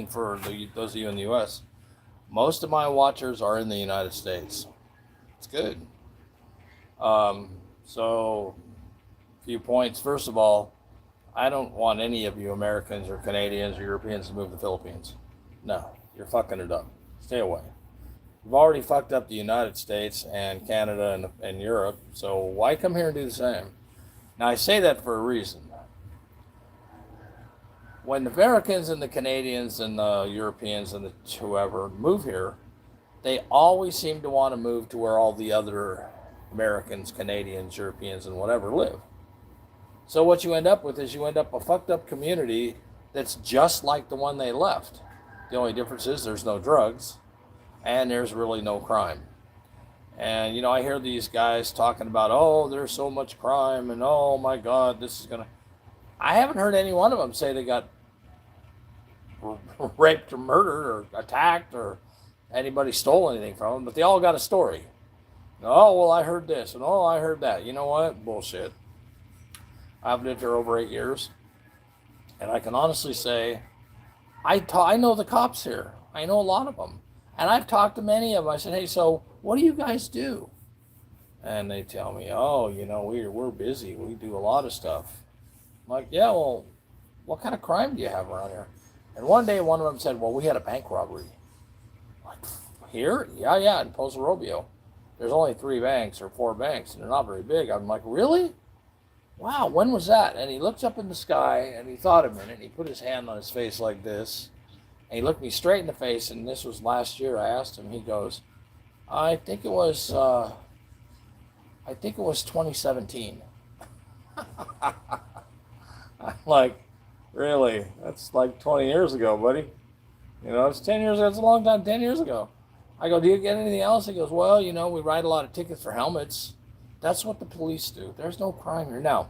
for those of you in the U.S., most of my watchers are in the United States. It's good. So, a few points. First of all, I don't want any of you Americans or Canadians or Europeans to move to the Philippines. No, you're fucking it up. Stay away. You've already fucked up the United States and Canada and Europe, so why come here and do the same? Now, I say that for a reason. When the Americans and the Canadians and the Europeans and the whoever move here, they always seem to want to move to where all the other Americans, Canadians, Europeans, and whatever live. So what you end up with is you end up a fucked up community that's just like the one they left. The only difference is there's no drugs and there's really no crime. And I hear these guys talking about, oh, there's so much crime and oh my God, this is gonna. I haven't heard any one of them say they got raped or murdered or attacked or anybody stole anything from them, but they all got a story. Oh, well, I heard this and oh, I heard that. You know what? Bullshit. I've lived here over 8 years, and I can honestly say I know the cops here. I know a lot of them, and I've talked to many of them. I said, hey, so what do you guys do? And they tell me, oh, we're busy. We do a lot of stuff. I'm like, yeah, well, what kind of crime do you have around here? And one day, one of them said, well, we had a bank robbery. I'm like, here? Yeah, in Pozo Robio. There's only 3 banks or 4 banks, and they're not very big. I'm like, really? Wow, when was that? And he looks up in the sky, and he thought a minute, and he put his hand on his face like this, and he looked me straight in the face, and this was last year. I asked him, he goes, I think it was 2017. I'm like, really? That's like 20 years ago, buddy. It's 10 years ago. It's a long time, 10 years ago. I go, do you get anything else? He goes, well, we write a lot of tickets for helmets. That's what the police do. There's no crime here. Now,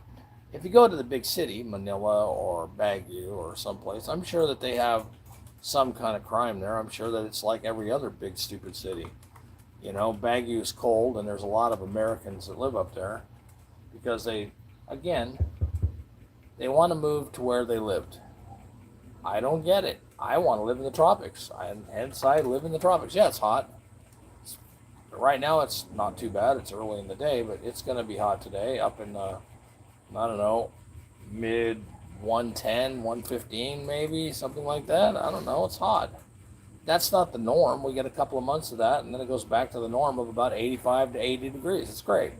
if you go to the big city, Manila or Baguio or someplace, I'm sure that they have some kind of crime there. I'm sure that it's like every other big, stupid city. Baguio's cold, and there's a lot of Americans that live up there because they want to move to where they lived. I don't get it. I want to live in the tropics. Hence, I live in the tropics. Yeah, it's hot. Right now, it's not too bad. It's early in the day, but it's going to be hot today up in, I don't know, mid 110, 115 maybe, something like that. I don't know. It's hot. That's not the norm. We get a couple of months of that, and then it goes back to the norm of about 85 to 80 degrees. It's great.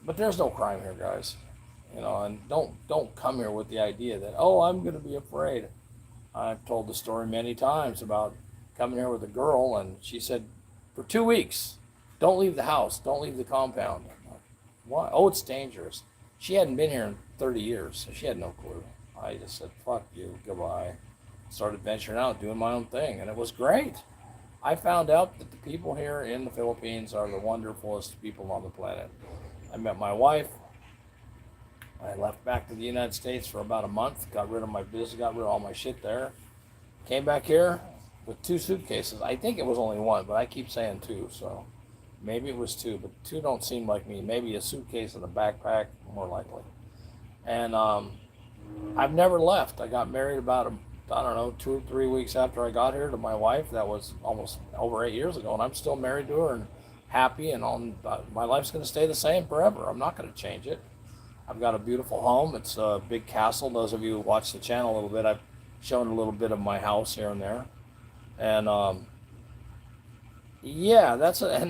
But there's no crime here, guys. And don't come here with the idea that, oh, I'm going to be afraid. I've told the story many times about coming here with a girl, and she said, for 2 weeks, don't leave the house, don't leave the compound. Why? Oh, it's dangerous. She hadn't been here in 30 years, so she had no clue. I just said, fuck you, goodbye. Started venturing out, doing my own thing, and it was great. I found out that the people here in the Philippines are the wonderfulest people on the planet. I met my wife. I left back to the United States for about a month, got rid of my business, got rid of all my shit there. Came back here with 2 suitcases. I think it was only 1, but I keep saying 2, so maybe it was 2, but 2 don't seem like me. Maybe a suitcase and a backpack, more likely. And I've never left. I got married about, 2 or 3 weeks after I got here to my wife. That was almost over 8 years ago, and I'm still married to her and happy, and my life's going to stay the same forever. I'm not going to change it. I've got a beautiful home. It's a big castle. Those of you who watch the channel a little bit, I've shown a little bit of my house here and there. And and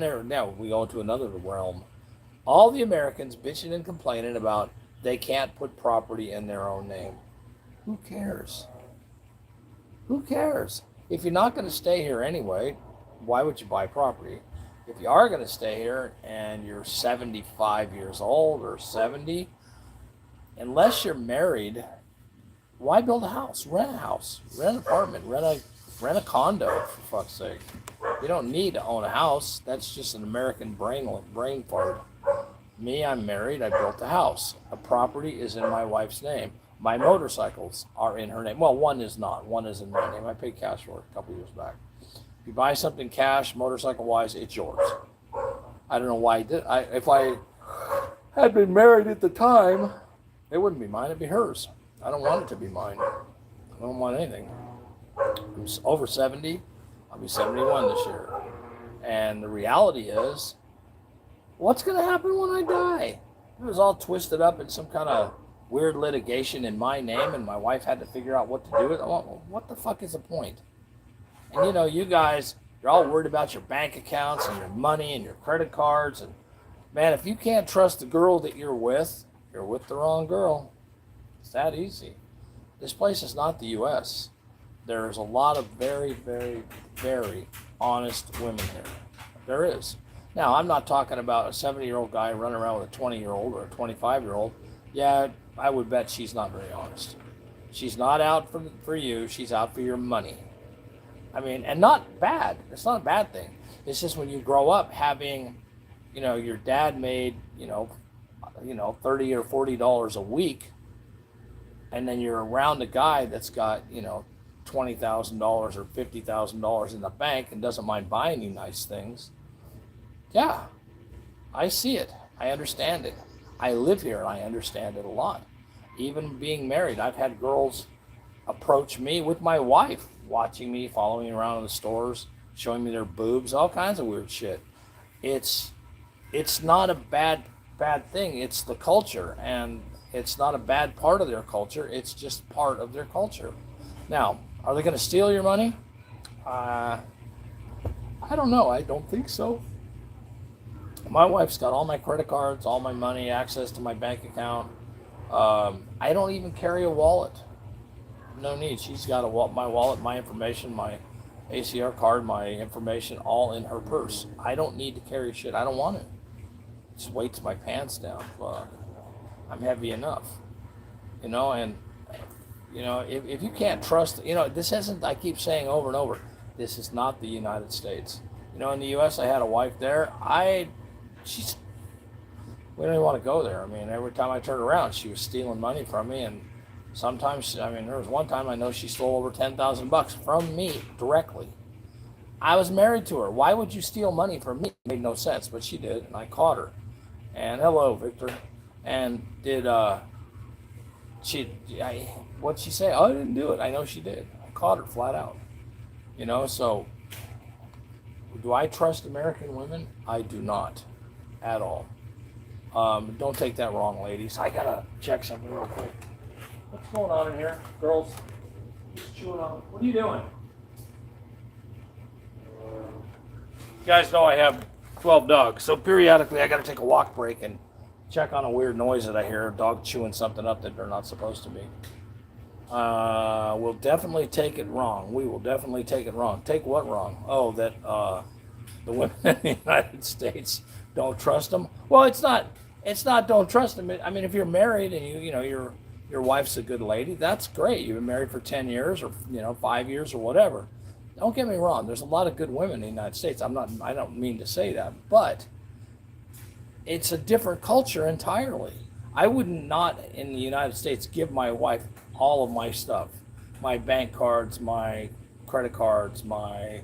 there now we go into another realm. All the Americans bitching and complaining about they can't put property in their own name. Who cares? Who cares? If you're not going to stay here anyway, why would you buy property? If you are going to stay here and you're 75 years old or 70, unless you're married, why build a house? Rent a house, rent an apartment, rent a condo, for fuck's sake. You don't need to own a house. That's just an American brain fart. Me, I'm married. I built a house. A property is in my wife's name. My motorcycles are in her name. Well, one is not. One is in my name. I paid cash for it a couple years back. If you buy something cash, motorcycle-wise, it's yours. I don't know why I did. If I had been married at the time, it wouldn't be mine. It'd be hers. I don't want it to be mine. I don't want anything. I'm over 70. I'll be 71 this year. And the reality is, what's going to happen when I die? It was all twisted up in some kind of weird litigation in my name, and my wife had to figure out what to do with it. What the fuck is the point? And you guys, you're all worried about your bank accounts and your money and your credit cards. And man, if you can't trust the girl that you're with the wrong girl. It's that easy. This place is not the U.S. There's a lot of very, very, very honest women here. There is. Now, I'm not talking about a 70-year-old guy running around with a 20-year-old or a 25-year-old. Yeah, I would bet she's not very honest. She's not out for you. She's out for your money. I mean, and not bad. It's not a bad thing. It's just when you grow up having, your dad made, $30 or $40 a week, and then you're around a guy that's got, $20,000 or $50,000 in the bank and doesn't mind buying you nice things. Yeah, I see it. I understand it. I live here and I understand it a lot. Even being married, I've had girls approach me with my wife, watching me, following me around in the stores, showing me their boobs, all kinds of weird shit. It's not a bad thing. It's the culture, and it's not a bad part of their culture. It's just part of their culture. Now, are they going to steal your money? I don't know. I don't think so. My wife's got all my credit cards, all my money, access to my bank account. I don't even carry a wallet. No need. She's got my wallet, my information, my ACR card, my information, all in her purse. I don't need to carry shit. I don't want it. It just weights my pants down. I'm heavy enough. And if you can't trust, this isn't, I keep saying over and over, this is not the United States. In the U.S., I had a wife there. We don't even want to go there. I mean, every time I turned around, she was stealing money from me. And sometimes, there was one time I know she stole over $10,000 from me directly. I was married to her. Why would you steal money from me? It made no sense, but she did, and I caught her. And hello, Victor. And what'd she say? Oh, I didn't do it. I know she did. I caught her flat out. So do I trust American women? I do not at all. Don't take that wrong, ladies. I gotta check something real quick. What's going on in here? Girls, just chewing on. What are you doing? You guys know I have 12 dogs, so periodically I gotta take a walk break and check on a weird noise that I hear, a dog chewing something up that they're not supposed to be. We'll definitely take it wrong. We will definitely take it wrong. Take what wrong? Oh, that the women in the United States don't trust them. Well, it's not don't trust them. I mean, if you're married and your wife's a good lady, that's great. You've been married for 10 years or 5 years or whatever. Don't get me wrong. There's a lot of good women in the United States. I don't mean to say that, but it's a different culture entirely. I would not in the United States give my wife all of my stuff, my bank cards, my credit cards, my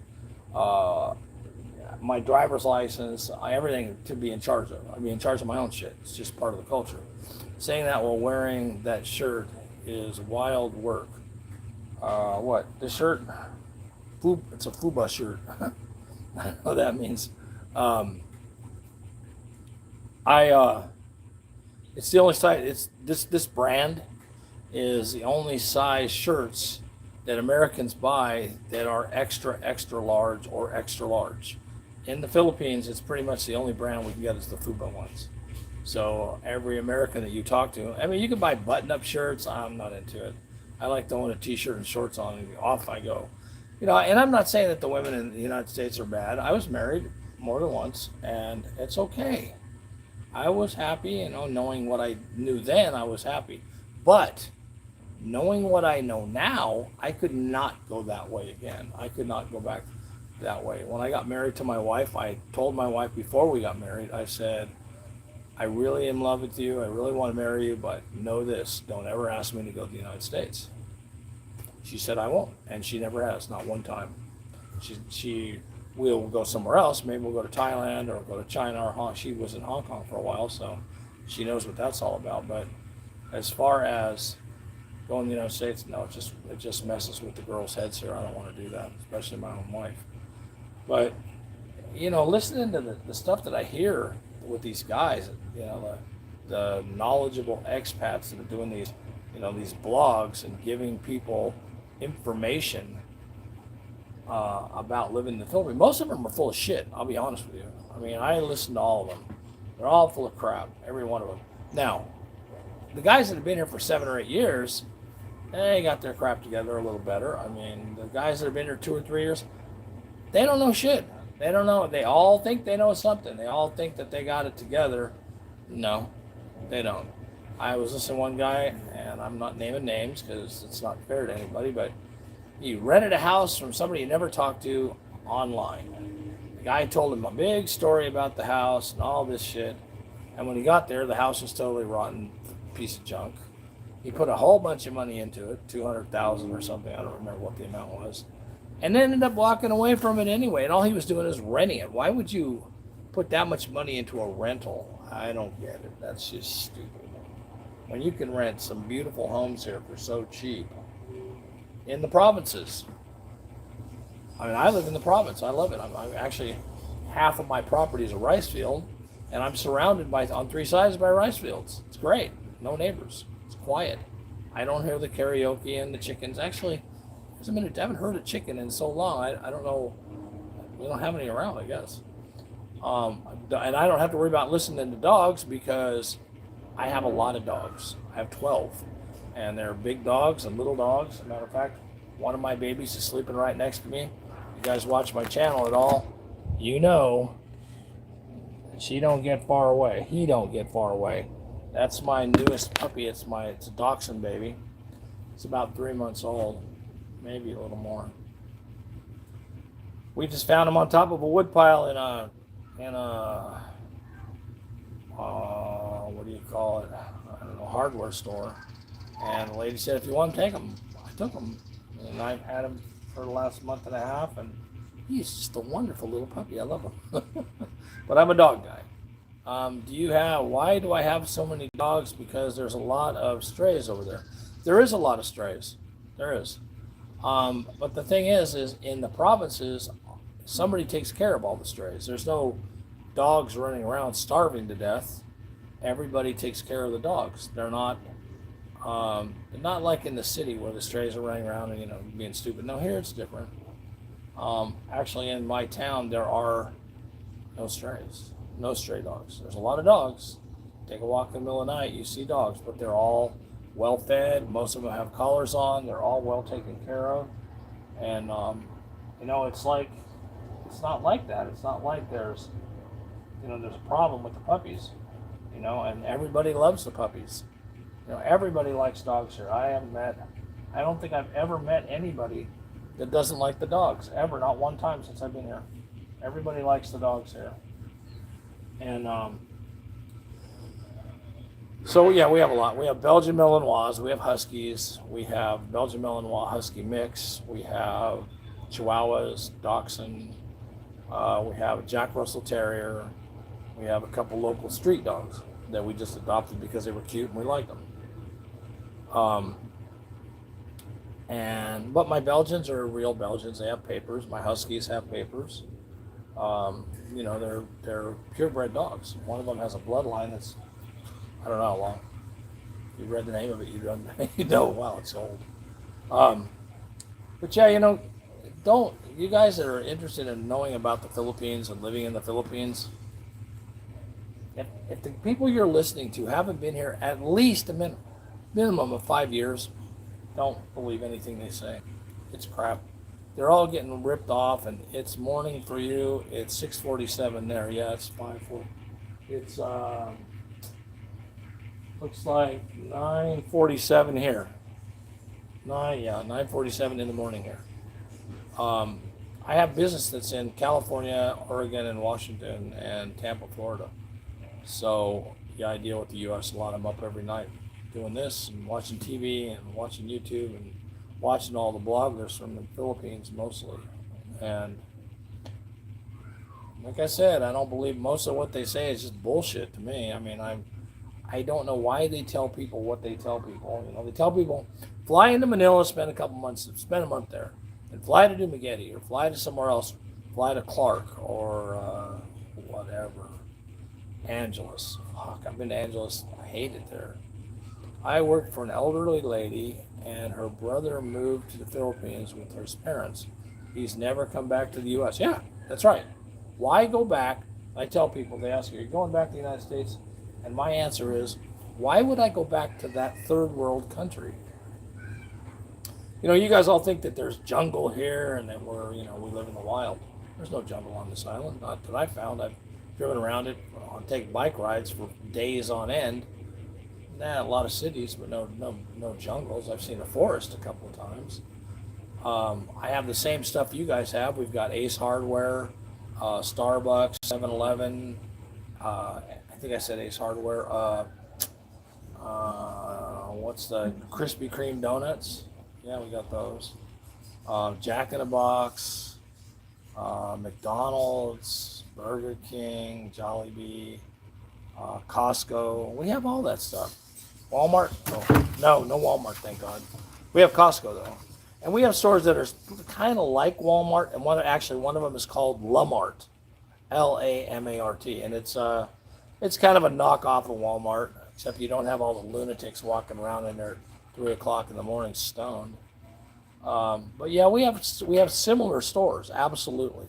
driver's license, everything to be in charge of. I'd be in charge of my own shit. It's just part of the culture. Saying that while wearing that shirt is wild work. What? This shirt? It's a FUBA shirt. I don't know what that means. It's the only size. This brand is the only size shirts that Americans buy that are extra large or extra large. In the Philippines, it's pretty much the only brand we can get is the FUBA ones. So every American that you talk to, you can buy button-up shirts. I'm not into it. I like throwing a t-shirt and shorts on and off I go. And I'm not saying that the women in the United States are bad. I was married more than once, and it's okay. I was happy, knowing what I knew then, I was happy. But knowing what I know now, I could not go that way again. I could not go back that way. When I got married to my wife, I told my wife before we got married, I said, I really am in love with you. I really want to marry you, but know this, don't ever ask me to go to the United States. She said, I won't. And she never has, not one time. We'll go somewhere else. Maybe we'll go to Thailand or go to China or she was in Hong Kong for a while, so she knows what that's all about. But as far as go in the United States. No, it just messes with the girls' heads here. I don't want to do that, especially my own wife. But listening to the stuff that I hear with these guys, the knowledgeable expats that are doing these blogs and giving people information about living in the Philippines. Most of them are full of shit. I'll be honest with you. I mean, I listen to all of them. They're all full of crap, every one of them. Now, the guys that have been here for 7 or 8 years, they got their crap together a little better. I mean, the guys that have been here 2 or 3 years, they don't know shit. They don't know. They all think they know something. They all think that they got it together. No, they don't. I was listening to one guy, and I'm not naming names because it's not fair to anybody, but he rented a house from somebody he never talked to online. The guy told him a big story about the house and all this shit. And when he got there, the house was totally rotten, piece of junk. He put a whole bunch of money into it, $200,000 or something. I don't remember what the amount was. And then ended up walking away from it anyway. And all he was doing is renting it. Why would you put that much money into a rental? I don't get it. That's just stupid. When you can rent some beautiful homes here for so cheap in the provinces. I mean, I live in the province. I love it. I'm actually, half of my property is a rice field, and I'm surrounded on 3 sides by rice fields. It's great. No neighbors. It's quiet. I don't hear the karaoke and the chickens. Actually, I haven't heard a chicken in so long. I don't know. We don't have any around, I guess. And I don't have to worry about listening to dogs because I have a lot of dogs. I have 12. And they're big dogs and little dogs. As a matter of fact, one of my babies is sleeping right next to me. You guys watch my channel at all, you know she don't get far away. He don't get far away. That's my newest puppy. It's a dachshund baby. It's about 3 months old, maybe a little more. We just found him on top of a wood pile in a what do you call it? I don't know, hardware store. And the lady said, if you want to take him, I took him. And I've had him for the last month and a half, and he's just a wonderful little puppy. I love him. But I'm a dog guy. Why do I have so many dogs? Because there's a lot of strays over there. There is a lot of strays. There is. But the thing is in the provinces, somebody takes care of all the strays. There's no dogs running around starving to death. Everybody takes care of the dogs. They're not like in the city where the strays are running around and being stupid. No, here it's different. Actually, in my town there are no strays, no stray dogs. There's a lot of dogs. Take a walk in the middle of the night, you see dogs, but they're all well fed. Most of them have collars on. They're all well taken care of. And it's not like that. It's not like there's a problem with the puppies. And everybody loves the puppies. Everybody likes dogs here. I don't think I've ever met anybody that doesn't like the dogs, ever, not one time since I've been here. Everybody likes the dogs here. And so yeah, we have a lot. We have Belgian Malinois, we have Huskies, we have Belgian Malinois Husky mix, we have Chihuahuas, Dachshund, we have a Jack Russell Terrier, we have a couple local street dogs that we just adopted because they were cute and we liked them. But my Belgians are real Belgians. They have papers. My Huskies have papers. They're purebred dogs. One of them has a bloodline that's, I don't know how long. If you read the name of it, you know, wow, it's old. But yeah, you guys that are interested in knowing about the Philippines and living in the Philippines, if the people you're listening to haven't been here at least a minimum of 5 years, don't believe anything they say. It's crap. They're all getting ripped off, and it's morning for you. It's 6:47 there. Yeah, it's 5:40. It's looks like 9:47 here. 9:47 in the morning here. I have business that's in California, Oregon, and Washington, and Tampa, Florida. So yeah, I deal with the U.S. a lot. I'm up every night doing this and watching TV and watching YouTube and watching all the bloggers from the Philippines mostly. And like I said, I don't believe most of what they say is just bullshit to me. I mean, I don't know why they tell people what they tell people. You know, they tell people fly into Manila, spend a couple months, spend a month there, and fly to Dumaguete or fly to somewhere else, fly to Clark or whatever. Angeles. Fuck, I've been to Angeles. I hate it there. I worked for an elderly lady, and her brother moved to the Philippines with his parents. He's never come back to the U.S. Yeah, that's right. Why go back? I tell people, they ask me, are you going back to the United States? And my answer is, why would I go back to that third world country? You know, you guys all think that there's jungle here and that we live in the wild. There's no jungle on this island, not that I found. I've driven around it on take bike rides for days on end. A lot of cities, but no jungles. I've seen a forest a couple of times. I have the same stuff you guys have. We've got Ace Hardware, Starbucks, 7-Eleven. I think I said Ace Hardware. What's the Krispy Kreme donuts? Yeah, we got those. Jack in the Box, McDonald's, Burger King, Jollibee, Costco. We have all that stuff. Walmart? No Walmart, thank God. We have Costco though. And we have stores that are kind of like Walmart, and one of them is called Lamart, Lamart, and it's kind of a knockoff of Walmart, except you don't have all the lunatics walking around in there at 3 o'clock in the morning stoned. But yeah, we have similar stores, absolutely.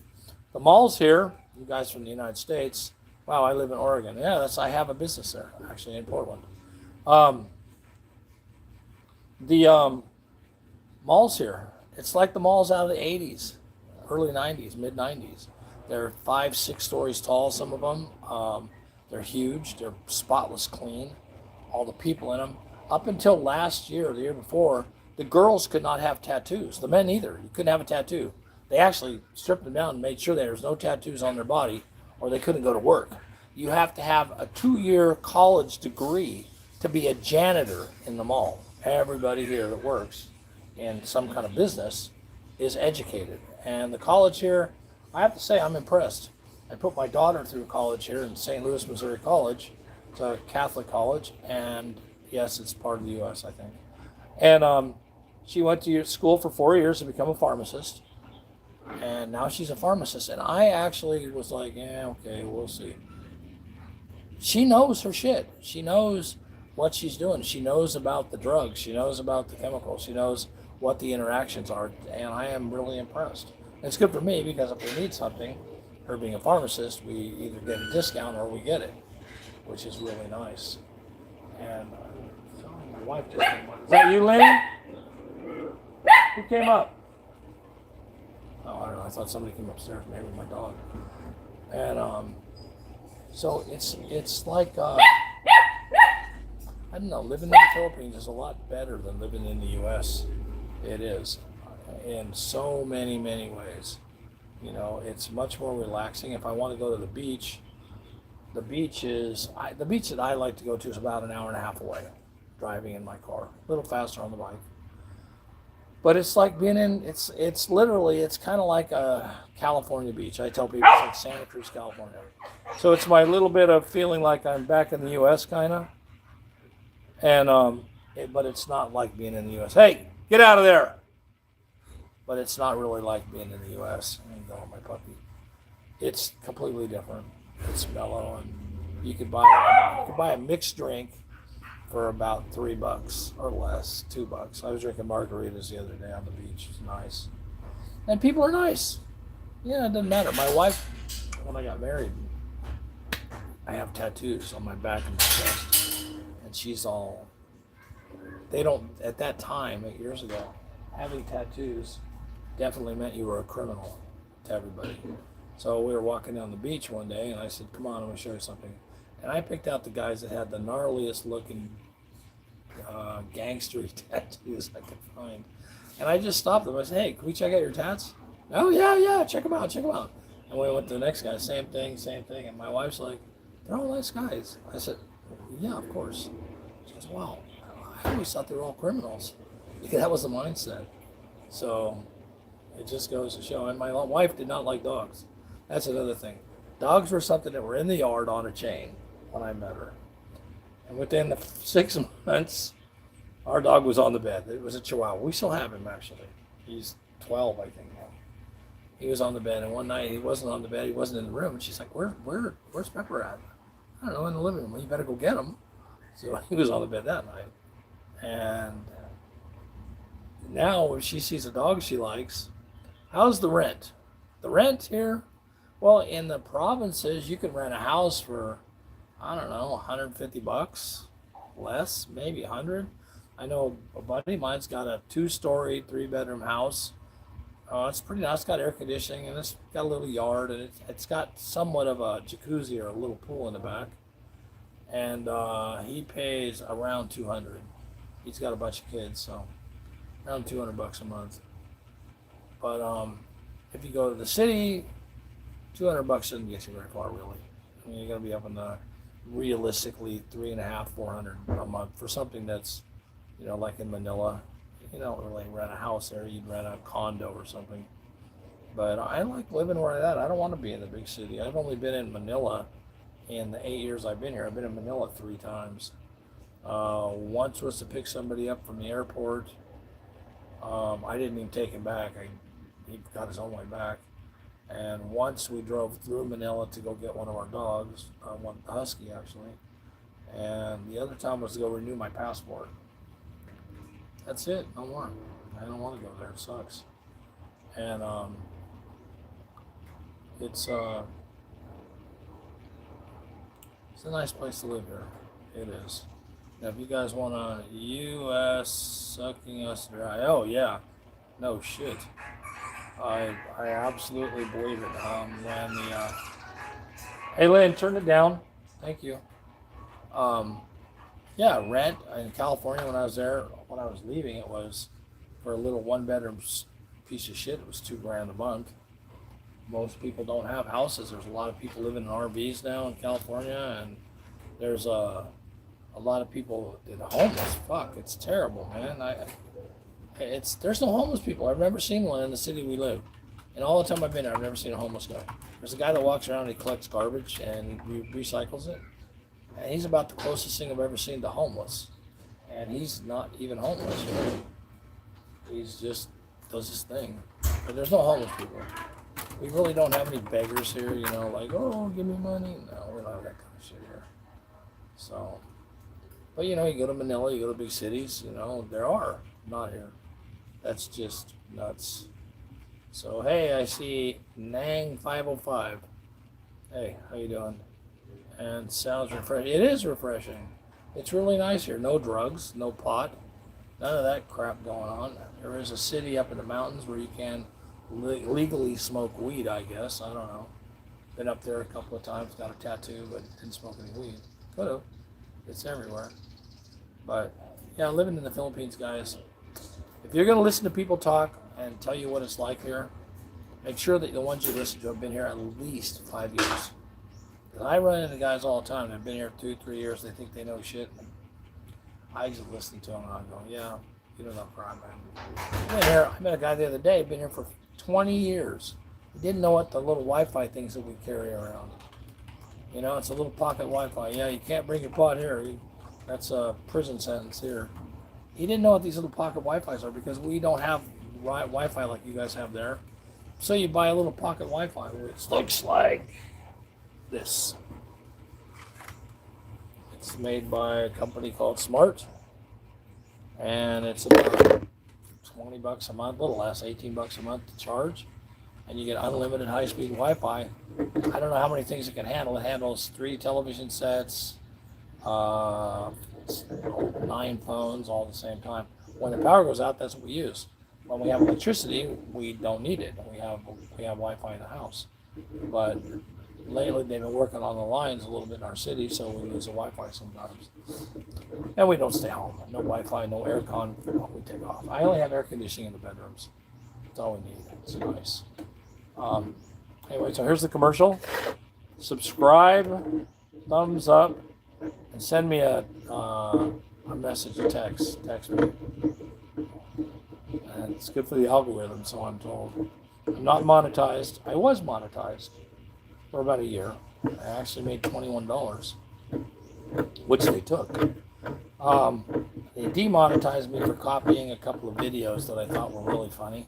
The malls here, you guys from the United States. Wow, I live in Oregon. Yeah, I have a business there, actually in Portland. The malls here, it's like the malls out of the 80s, early 90s, mid 90s. They're 5-6 stories tall, some of them. They're huge, they're spotless clean, all the people in them. Up until last year, the year before, the girls could not have tattoos. The men either. You couldn't have a tattoo. They actually stripped them down and made sure there was no tattoos on their body, or they couldn't go to work. You have to have a 2-year college degree to be a janitor in the mall. Everybody here that works in some kind of business is educated. And the college here, I have to say, I'm impressed. I put my daughter through college here in St. Louis, Missouri College. It's a Catholic college, and yes, it's part of the U.S., I think. And she went to school for 4 years to become a pharmacist, and now she's a pharmacist. And I actually was like, yeah, okay, we'll see. She knows her shit. She knows what she's doing. She knows about the drugs. She knows about the chemicals. She knows what the interactions are, and I am really impressed. It's good for me because if we need something, her being a pharmacist, we either get a discount or we get it, which is really nice. And my wife just came up. Is that you, Lenny? Who came up? Oh, I don't know. I thought somebody came upstairs, maybe my dog. And so it's like I don't know, living in the Philippines is a lot better than living in the U.S. It is, in so many, many ways. You know, it's much more relaxing. If I want to go to the beach that I like to go to is about an hour and a half away, driving in my car, a little faster on the bike. But it's like being it's kind of like a California beach. I tell people it's like Santa Cruz, California. So it's my little bit of feeling like I'm back in the U.S. kind of. And but it's not like being in the U.S. Hey, get out of there! But it's not really like being in the U.S. And go, my puppy. It's completely different. It's mellow, and you could buy a mixed drink for about $3 or less, $2. I was drinking margaritas the other day on the beach. It's nice, and people are nice. Yeah, it doesn't matter. My wife, when I got married, I have tattoos on my back and my chest, and she's all. They don't at that time, 8 years ago, having tattoos definitely meant you were a criminal to everybody. So we were walking down the beach one day, and I said, "Come on, I'm going to show you something." And I picked out the guys that had the gnarliest looking gangstery tattoos I could find. And I just stopped them. I said, "Hey, can we check out your tats?" "Oh, yeah, check them out. And we went to the next guy, same thing. And my wife's like, "They're all nice guys." I said, "Yeah, of course." She goes, "Wow, I always thought they were all criminals." Because that was the mindset. So it just goes to show. And my wife did not like dogs. That's another thing. Dogs were something that were in the yard on a chain when I met her. And within the 6 months, our dog was on the bed. It was a Chihuahua. We still have him, actually. He's 12, I think, now. He was on the bed, and one night he wasn't on the bed. He wasn't in the room. And she's like, where's Pepper at? I don't know, in the living room. Well, you better go get him. So he was on the bed that night. And now when she sees a dog she likes, how's the rent? The rent here? Well, in the provinces, you can rent a house for, I don't know, 150 bucks, less, maybe 100. I know a buddy of mine's got a 2-story, 3-bedroom house. It's pretty nice. It's got air conditioning, and it's got a little yard, and it's got somewhat of a jacuzzi or a little pool in the back. And he pays around 200. He's got a bunch of kids, so around 200 bucks a month. But if you go to the city, 200 bucks doesn't get you very far, really. I mean, you're going to be up in the realistically 350, 400 a month for something that's, like in Manila. You don't really rent a house there. You'd rent a condo or something. But I like living where I'm at. I don't want to be in the big city. I've only been in Manila in the 8 years I've been here. I've been in Manila 3 times. Once was to pick somebody up from the airport. I didn't even take him back. He got his own way back. And once we drove through Manila to go get one of our dogs, one husky actually. And the other time was to go renew my passport. That's it. No more. I don't want to go there. It sucks. And it's a nice place to live here. It is. Now, if you guys want a U.S. sucking us dry, oh yeah, no shit. I absolutely believe it. When the hey Lynn, turn it down. Thank you. Yeah, rent in California when I was there. When I was leaving, it was for a little 1-bedroom piece of shit. It was $2,000 a month. Most people don't have houses. There's a lot of people living in RVs now in California, and there's a lot of people that are homeless. Fuck, it's terrible, man. There's no homeless people. I've never seen one in the city we live. And all the time I've been there, I've never seen a homeless guy. There's a guy that walks around and he collects garbage and he recycles it. And he's about the closest thing I've ever seen to homeless. And he's not even homeless. He's just does his thing. But there's no homeless people. We really don't have any beggars here, like, oh, give me money. No, we don't have that kind of shit here. So, but you go to Manila, you go to big cities, there are. Not here. That's just nuts. So, hey, I see Nang 505. Hey, how you doing? And sounds refreshing. It is refreshing. It's really nice here. No drugs, no pot, none of that crap going on. There is a city up in the mountains where you can legally smoke weed, I guess. I don't know. Been up there a couple of times, got a tattoo, but didn't smoke any weed. Could have. It's everywhere. But, yeah, living in the Philippines, guys, if you're going to listen to people talk and tell you what it's like here, make sure that the ones you listen to have been here at least 5 years. Because I run into guys all the time that have been here 2-3 years. They think they know shit. I just listen to them and I go, yeah, you don't know crime, man. I met a guy the other day, been here for 20 years. He didn't know what the little Wi-Fi things that we carry around. It's a little pocket Wi-Fi. Yeah, you can't bring your pot here. That's a prison sentence here. He didn't know what these little pocket Wi-Fis are because we don't have Wi-Fi like you guys have there. So you buy a little pocket Wi-Fi, which looks like this. It's made by a company called Smart, and it's about 20 bucks a month, a little less, 18 bucks a month to charge, and you get unlimited high-speed Wi-Fi. I don't know how many things it can handle. It handles 3 television sets, 9 phones all at the same time. When the power goes out, that's what we use. When we have electricity, we don't need it. We have Wi-Fi in the house. But lately, they've been working on the lines a little bit in our city, so we lose the Wi-Fi sometimes. And we don't stay home. No Wi-Fi, no aircon. We take off. I only have air conditioning in the bedrooms. That's all we need. It's nice. Anyway, so here's the commercial. Subscribe, thumbs up, and send me a message, a text. Text me. And it's good for the algorithm, so I'm told. I'm not monetized. I was monetized for about a year. I actually made $21. which they took. They demonetized me for copying a couple of videos that I thought were really funny.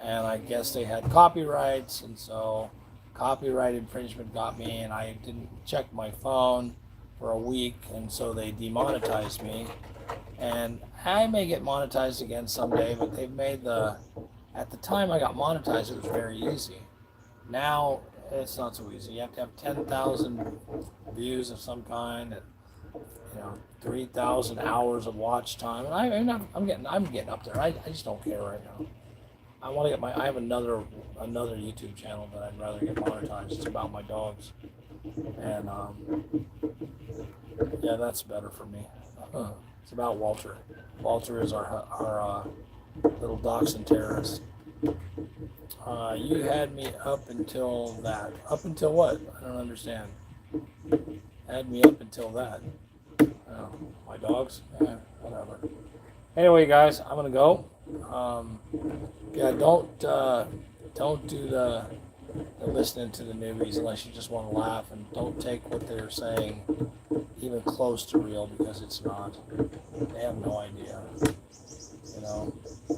And I guess they had copyrights, and so copyright infringement got me, and I didn't check my phone for a week, and so they demonetized me. And I may get monetized again someday, but they've made at the time I got monetized, it was very easy. Now it's not so easy. You have to have 10,000 views of some kind, and 3,000 hours of watch time. And I'm getting up there. I just don't care right now. I want to get I have another YouTube channel that I'd rather get monetized. It's about my dogs, and yeah, that's better for me. It's about Walter. Walter is our little dachshund terrorist. You had me up until that. Up until what? I don't understand. Had me up until that. My dogs? Whatever. Anyway, guys, I'm gonna go. Yeah, don't do the listening to the newbies unless you just want to laugh, and don't take what they're saying even close to real, because it's not. They have no idea.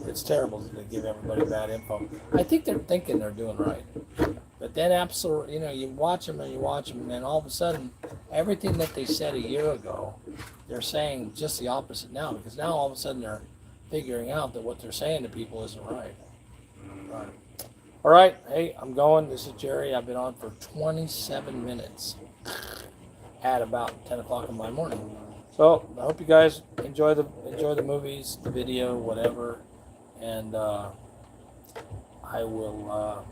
It's terrible that they give everybody bad info. I think they're thinking they're doing right, but then absolutely, you watch them, and then all of a sudden, everything that they said a year ago, they're saying just the opposite now, because now all of a sudden they're figuring out that what they're saying to people isn't right. All right, hey, I'm going. This is Jerry. I've been on for 27 minutes at about 10 o'clock in my morning. So I hope you guys enjoy the movies, the video, whatever, and I will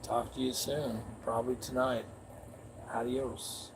talk to you soon, probably tonight. Adios.